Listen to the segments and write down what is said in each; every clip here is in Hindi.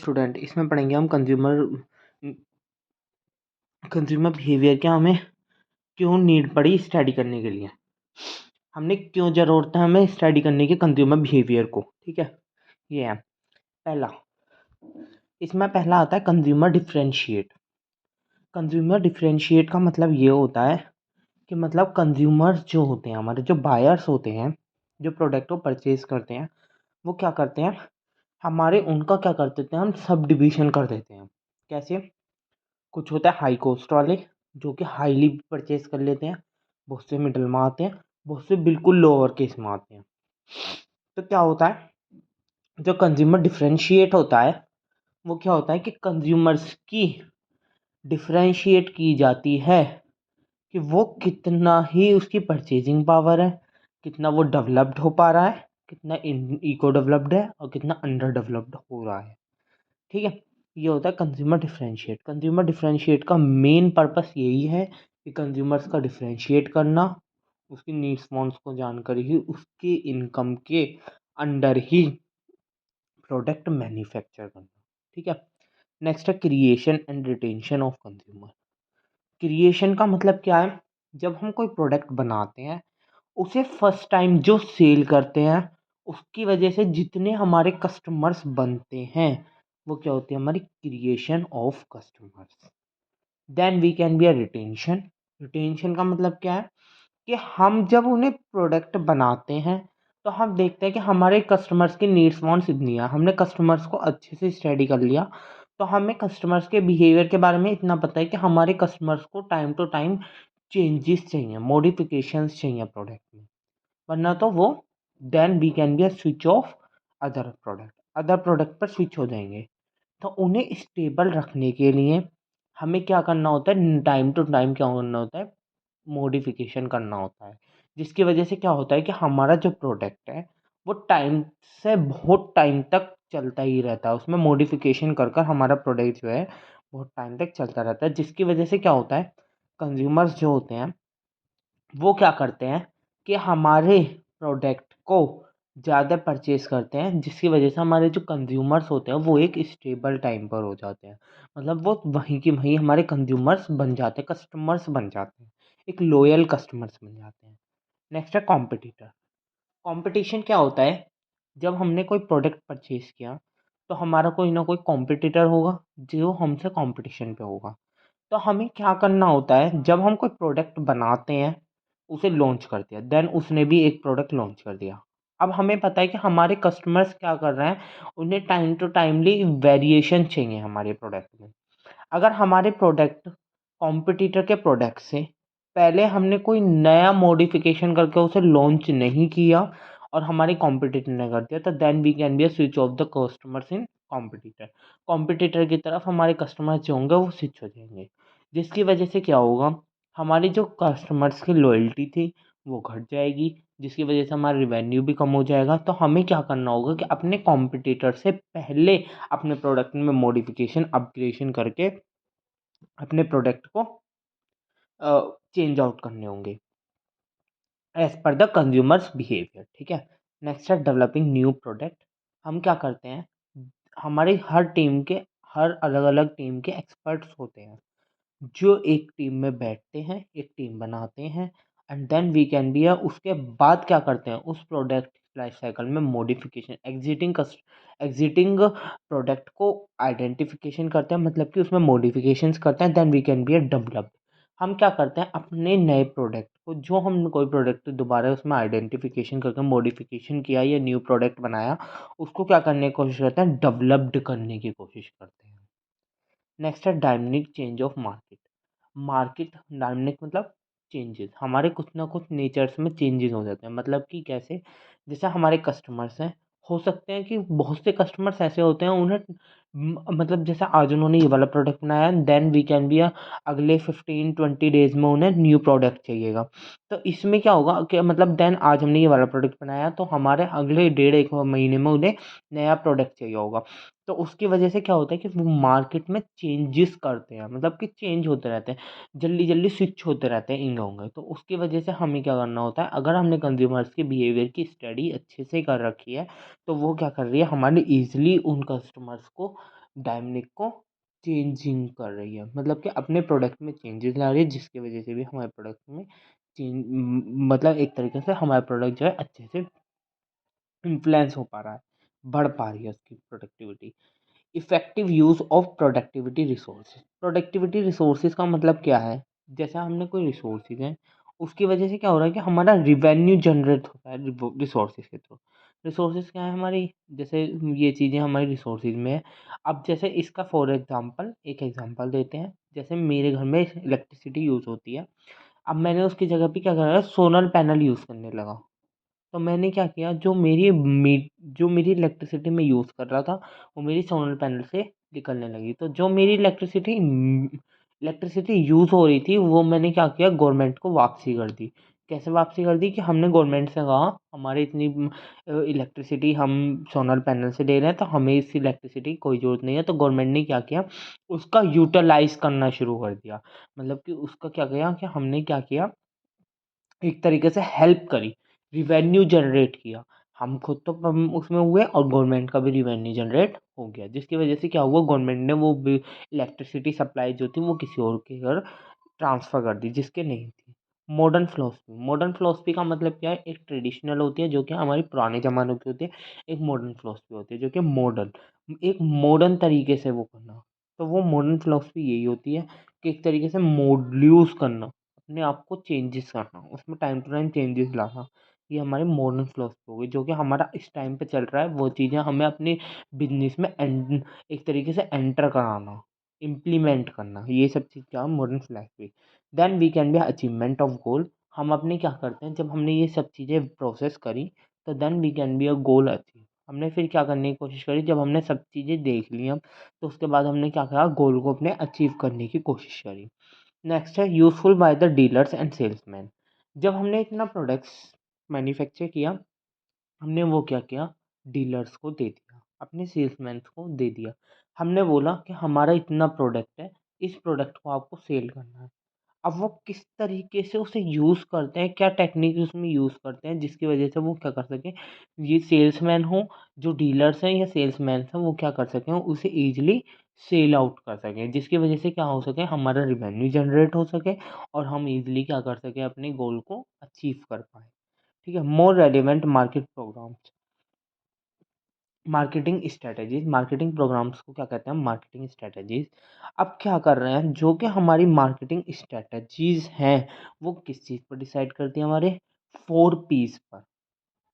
स्टूडेंट, इसमें पढ़ेंगे हम कंज्यूमर बिहेवियर क्या हमें क्यों नीड पड़ी स्टडी करने के लिए। हमने क्यों ज़रूरत है हमें स्टडी करने की कंज्यूमर बिहेवियर को। ठीक है, ये है पहला। इसमें पहला आता है कंज्यूमर डिफरेंशिएट। कंज्यूमर डिफरेंशिएट का मतलब ये होता है कि मतलब कंज्यूमर्स जो होते हैं, हमारे जो बायर्स होते हैं, जो प्रोडक्ट को परचेज करते हैं, वो क्या करते हैं, हमारे उनका क्या कर देते हैं, हम सब डिवीजन कर देते हैं। कैसे? कुछ होता है हाई कॉस्ट वाले जो कि हाईली परचेज कर लेते हैं, बहुत से मिडल में आते हैं, बहुत से बिल्कुल लोअर केस में आते हैं। तो क्या होता है, जो कंज्यूमर डिफरेंशिएट होता है वो क्या होता है कि कंज्यूमर्स की डिफरेंशिएट की जाती है कि वो कितना ही उसकी परचेजिंग पावर है, कितना वो डेवलप्ड हो पा रहा है, कितना इको डेवलप्ड है और कितना अंडर डेवलप्ड हो रहा है। ठीक है, ये होता है कंज्यूमर डिफरेंशिएट। कंज्यूमर डिफरेंशिएट का मेन पर्पस यही है कि कंज्यूमर्स का डिफरेंशिएट करना, उसकी नीड्स वांट्स को जानकर ही उसके इनकम के अंडर ही प्रोडक्ट मैन्युफैक्चर करना। ठीक है, नेक्स्ट है creation and retention of consumer. Creation का मतलब क्या है, जब हम कोई प्रोडक्ट बनाते हैं उसे फर्स्ट टाइम जो सेल करते हैं उसकी वजह से जितने हमारे कस्टमर्स बनते हैं वो क्या होती है, हमारी creation of customers. Then we can be a retention. Retention का मतलब क्या है कि हम जब उन्हें प्रोडक्ट बनाते हैं तो हम देखते हैं कि हमारे कस्टमर्स की नीड्स वांट्स इतनी है, हमने कस्टमर्स को अच्छे से स्टडी कर लिया तो हमें कस्टमर्स के बिहेवियर के बारे में इतना पता है कि हमारे कस्टमर्स को टाइम टू टाइम चेंजेस चाहिए, मॉडिफिकेशंस चाहिए प्रोडक्ट में, वरना तो वो then we can be a switch off other product पर स्विच हो जाएंगे। तो उन्हें स्टेबल रखने के लिए हमें क्या करना होता है, टाइम टू टाइम क्या करना होता है, मॉडिफिकेशन करना होता है, जिसकी वजह से क्या होता है कि हमारा जो प्रोडक्ट है वो टाइम से बहुत टाइम तक चलता ही रहता है, उसमें मॉडिफिकेशन कर कर हमारा प्रोडक्ट जो है बहुत टाइम तक चलता रहता है, जिसकी वजह से क्या होता है, कंज्यूमर्स जो होते हैं वो क्या करते हैं कि हमारे प्रोडक्ट को ज़्यादा परचेज करते हैं, जिसकी वजह से हमारे जो कंज्यूमर्स होते हैं वो एक स्टेबल टाइम पर हो जाते हैं, मतलब वो वहीं की वहीं हमारे कंज्यूमर्स बन जाते हैं, कस्टमर्स बन जाते हैं, एक लॉयल कस्टमर्स बन जाते हैं। नेक्स्ट है कॉम्पिटिटर। कंपटीशन क्या होता है, जब हमने कोई प्रोडक्ट परचेज किया तो हमारा कोई ना कोई कॉम्पिटिटर होगा जो हमसे कंपटीशन पे होगा। तो हमें क्या करना होता है, जब हम कोई प्रोडक्ट बनाते हैं उसे लॉन्च करते हैं, देन उसने भी एक प्रोडक्ट लॉन्च कर दिया। अब हमें पता है कि हमारे कस्टमर्स क्या कर रहे हैं, उन्हें टाइम टू टाइमली वेरिएशन चाहिए हमारे प्रोडक्ट में। अगर हमारे प्रोडक्ट कॉम्पिटिटर के प्रोडक्ट से पहले हमने कोई नया मॉडिफिकेशन करके उसे लॉन्च नहीं किया और हमारे कॉम्पिटिटर ने कर दिया, तो then we can be a switch off the customers in competitor. Competitor की तरफ हमारे कस्टमर्स जो होंगे वो स्विच हो जाएंगे, जिसकी वजह से क्या होगा, हमारी जो कस्टमर्स की लॉयल्टी थी वो घट जाएगी, जिसकी वजह से हमारा रिवेन्यू भी कम हो जाएगा। तो हमें क्या करना होगा कि अपने कॉम्पिटिटर से पहले अपने प्रोडक्ट में मॉडिफिकेशन अपग्रेडेशन करके अपने प्रोडक्ट को चेंज आउट करने होंगे as per the consumers behaviour. ठीक है, नेक्स्ट है डेवलपिंग न्यू प्रोडक्ट। हम क्या करते हैं, हमारी हर अलग अलग टीम के एक्सपर्ट्स होते हैं जो एक टीम में बैठते हैं, एक टीम बनाते हैं, and then we can be उसके बाद क्या करते हैं, उस प्रोडक्ट लाइफ साइकिल में मॉडिफिकेशन एग्जिटिंग प्रोडक्ट को आइडेंटिफिकेशन करते हैं, मतलब कि उसमें मॉडिफिकेशंस करते हैं, then we can be develop. हम क्या करते हैं, अपने नए प्रोडक्ट को, जो हम कोई प्रोडक्ट दोबारा उसमें आइडेंटिफिकेशन करके मॉडिफिकेशन किया या न्यू प्रोडक्ट बनाया, उसको क्या करने की कोशिश करते हैं, डेवलप्ड करने की कोशिश करते हैं। नेक्स्ट है dynamic change of market. Market dynamic मतलब चेंजेस, हमारे कुछ ना कुछ नेचर्स में चेंजेस हो जाते हैं, मतलब कि कैसे, जैसे हमारे कस्टमर्स हैं, हो सकते हैं कि बहुत से कस्टमर्स ऐसे होते हैं उन्हें मतलब जैसे आज उन्होंने ये वाला प्रोडक्ट बनाया, देन वी कैन बी अगले 15-20 डेज में उन्हें न्यू प्रोडक्ट चाहिएगा। तो इसमें क्या होगा कि मतलब देन आज हमने ये वाला प्रोडक्ट बनाया तो हमारे अगले डेढ़ एक महीने में उन्हें नया प्रोडक्ट चाहिए होगा। तो उसकी वजह से क्या होता है कि वो मार्केट में चेंजेस करते हैं, मतलब कि चेंज होते रहते हैं, जल्दी जल्दी स्विच होते रहते हैं इन होंगे। तो उसकी वजह से हमें क्या करना होता है, अगर हमने कंज्यूमर्स के बिहेवियर की स्टडी अच्छे से कर रखी है तो वो क्या कर रही है, हमारे ईजिली उन कस्टमर्स को डायनामिक को चेंजिंग कर रही है, मतलब कि अपने प्रोडक्ट में चेंजेस ला रही है, जिसकी वजह से भी हमारे प्रोडक्ट में मतलब एक तरीके से हमारा प्रोडक्ट जो है अच्छे से इन्फ्लुएंस हो पा रहा है, बढ़ पा रही है उसकी productivity. Effective use of productivity resources का मतलब क्या है? जैसे हमने कोई रिसोर्सेज हैं, उसकी वजह से क्या हो रहा है कि हमारा रिवेन्यू जनरेट होता है रिसोर्सेज के थ्रू। रिसोर्सेज क्या है हमारी? जैसे ये चीज़ें हमारी रिसोर्सेज में है। अब जैसे इसका फॉर एग्जांपल एक एग्जांपल देते हैं, जैसे मेरे घर में इलेक्ट्रिसिटी यूज़ होती है। अब मैंने उसकी जगह पे क्या करा, सोलर पैनल यूज़ करने लगा। तो मैंने क्या किया, जो मेरी इलेक्ट्रिसिटी मैं यूज़ कर रहा था, वो मेरी सोलर पैनल से निकलने लगी। तो जो मेरी इलेक्ट्रिसिटी यूज़ हो रही थी, वो मैंने क्या किया, गवर्नमेंट को वापसी कर दी। कैसे वापसी कर दी कि हमने गवर्नमेंट से कहा हमारे इतनी इलेक्ट्रिसिटी हम सोलर पैनल से ले रहे हैं, तो हमें इस इलेक्ट्रिसिटी की कोई ज़रूरत नहीं है। तो गवर्नमेंट ने क्या किया, उसका यूटिलाइज़ करना शुरू कर दिया। मतलब कि उसका क्या किया कि हमने क्या किया, एक तरीके से हेल्प करी, रिवेन्यू जनरेट किया। हम खुद तो उसमें हुए और गवर्नमेंट का भी रिवेन्यू जनरेट हो गया, जिसकी वजह से क्या हुआ, गवर्नमेंट ने वो इलेक्ट्रिसिटी सप्लाई जो थी वो किसी और के घर ट्रांसफ़र कर दी जिसके नहीं थी। मॉडर्न फ़िलॉसफ़ी का मतलब क्या है, एक ट्रेडिशनल होती है जो कि हमारी पुराने ज़मानों की होती है, एक मॉडर्न फ़िलॉसफ़ी होती है जो कि एक मॉडर्न तरीके से वो करना। तो वो मॉडर्न फ़िलॉसफ़ी यही होती है कि एक तरीके से मॉड्यूल्स करना, अपने आप को चेंजेस करना, उसमें टाइम टू टाइम चेंजेस लाना। ये हमारी मॉडर्न फ़िलॉसफ़ी हो गई, जो कि हमारा इस टाइम पे चल रहा है, वो चीज़ें हमें अपने बिज़नेस में एक तरीके से एंटर कराना, इम्प्लीमेंट करना, ये सब चीज़ क्या है, modern philosophy. Then we can be achievement of goal. हम अपने क्या करते हैं, जब हमने ये सब चीज़ें प्रोसेस करी, तो then we can be a goal achieve. हमने फिर क्या करने की कोशिश करी, जब हमने सब चीज़ें देख ली अब, तो उसके बाद हमने क्या करा, गोल को अपने अचीव करने की कोशिश करी। नेक्स्ट है useful by the dealers and salesman. जब हमने इतना प्रोडक्ट्स मैन्युफैक्चर किया, हमने वो क्या किया, डीलर्स को दे दिया, अपने सेल्समैन को दे दिया। हमने बोला कि हमारा इतना प्रोडक्ट है, इस प्रोडक्ट को आपको सेल करना है। अब वो किस तरीके से उसे यूज़ करते हैं, क्या टेक्निक उसमें यूज़ करते हैं, जिसकी वजह से वो क्या कर सकें, ये सेल्समैन हो, जो डीलर्स हैं या सेल्समैन हैं, वो क्या कर सकें, उसे ईज़िली सेल आउट कर सकें, जिसकी वजह से क्या हो सके, हमारा रिवेन्यू जनरेट हो सके और हम ईज़िली क्या कर सकें, अपने गोल को अचीव कर पाएँ। ठीक है? More relevant market programs. Marketing programs को क्या कहते हैं, मार्केटिंग स्ट्रैटेजीज़। अब क्या कर रहे हैं, जो कि हमारी मार्केटिंग स्ट्रैटेजीज़ हैं, वो किस चीज़ पर डिसाइड करती हैं, हमारे 4 पीस पर।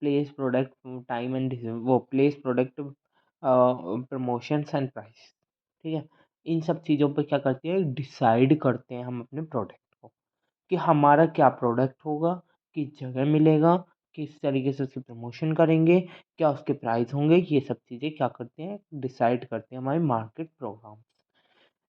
प्लेस, प्रोडक्ट, टाइम एंड वो place, product, promotions and price. ठीक है? इन सब चीज़ों पे क्या करती है, डिसाइड करते हैं हम अपने प्रोडक्ट को, कि हमारा क्या प्रोडक्ट होगा, किस जगह मिलेगा, किस तरीके से उसकी प्रमोशन करेंगे, क्या उसके प्राइस होंगे, ये सब चीज़ें क्या करते हैं, डिसाइड करते हैं हमारे market program.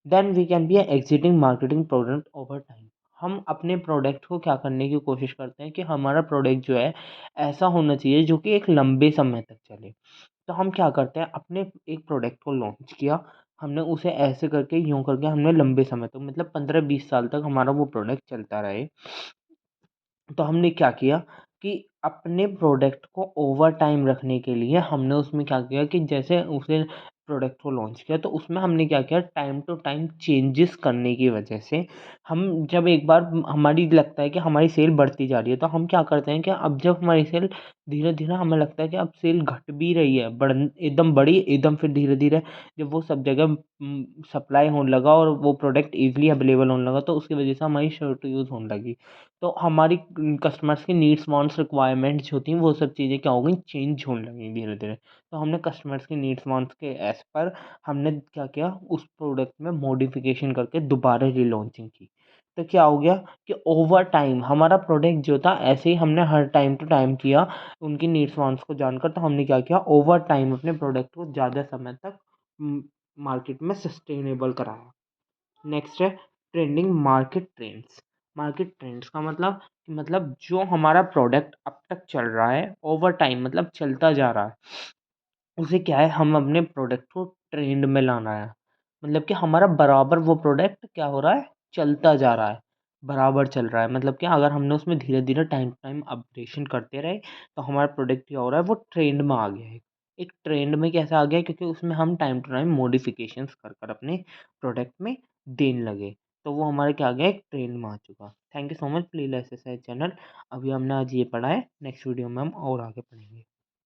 Then we can be existing marketing product over time. हम अपने प्रोडक्ट को क्या करने की कोशिश करते हैं कि हमारा प्रोडक्ट जो है ऐसा होना चाहिए जो कि एक लंबे समय तक चले। तो हम क्या करते हैं, अपने एक प्रोडक्ट को लॉन्च किया, हमने उसे ऐसे करके यूँ करके हमने लंबे समय तक, मतलब 15-20 साल तक हमारा वो प्रोडक्ट चलता रहे। तो हमने क्या किया कि अपने प्रोडक्ट को ओवर टाइम रखने के लिए हमने उसमें क्या किया कि जैसे उसे प्रोडक्ट को लॉन्च किया, तो उसमें हमने क्या किया, टाइम टू टाइम चेंजेस करने की वजह से हम, जब एक बार हमारी लगता है कि हमारी सेल बढ़ती जा रही है, तो हम क्या करते हैं कि अब जब हमारी सेल धीरे धीरे हमें लगता है कि अब सेल घट भी रही है, एकदम बढ़ी, एकदम फिर धीरे धीरे जब वो सब जगह सप्लाई होने लगा और वो प्रोडक्ट ईजिली अवेलेबल होने लगा, तो उसकी वजह से हमारी शॉर्ट यूज़ होने लगी। तो हमारी कस्टमर्स की नीड्स, वांट्स, रिक्वायरमेंट्स जो थी, वो सब चीज़ें क्या हो गई, चेंज होने लगी धीरे-धीरे। तो हमने कस्टमर्स की नीड्स, वांट्स के एज़ पर हमने क्या किया, उस प्रोडक्ट में मॉडिफ़िकेशन करके दोबारा रीलॉन्चिंग की। तो क्या हो गया कि ओवर टाइम हमारा प्रोडक्ट जो था, ऐसे ही हमने हर टाइम टू टाइम किया, उनकी नीड्स, वांट्स को जानकर, तो हमने क्या किया, ओवर टाइम अपने प्रोडक्ट को ज़्यादा समय तक मार्केट में सस्टेनेबल कराया। नेक्स्ट है ट्रेंडिंग मार्केट ट्रेंड्स का मतलब जो हमारा प्रोडक्ट अब तक चल रहा है ओवर टाइम, मतलब चलता जा रहा है, उसे क्या है, हम अपने प्रोडक्ट को ट्रेंड में लाना है। मतलब कि हमारा बराबर वो प्रोडक्ट क्या हो रहा है, चलता जा रहा है, बराबर चल रहा है। मतलब कि अगर हमने उसमें धीरे धीरे टाइम टाइम अपडेशन करते रहे, तो हमारा प्रोडक्ट क्या हो रहा है, वो ट्रेंड में आ गया है। एक ट्रेंड में कैसा आ गया, क्योंकि उसमें हम टाइम टू टाइम मॉडिफिकेशंस कर कर अपने प्रोडक्ट में देने लगे, तो वो हमारे क्या आ गया, एक ट्रेंड में आ चुका। Thank you so much, please exercise channel. अभी हमने आज ये पढ़ा है, नेक्स्ट वीडियो में हम और आगे पढ़ेंगे।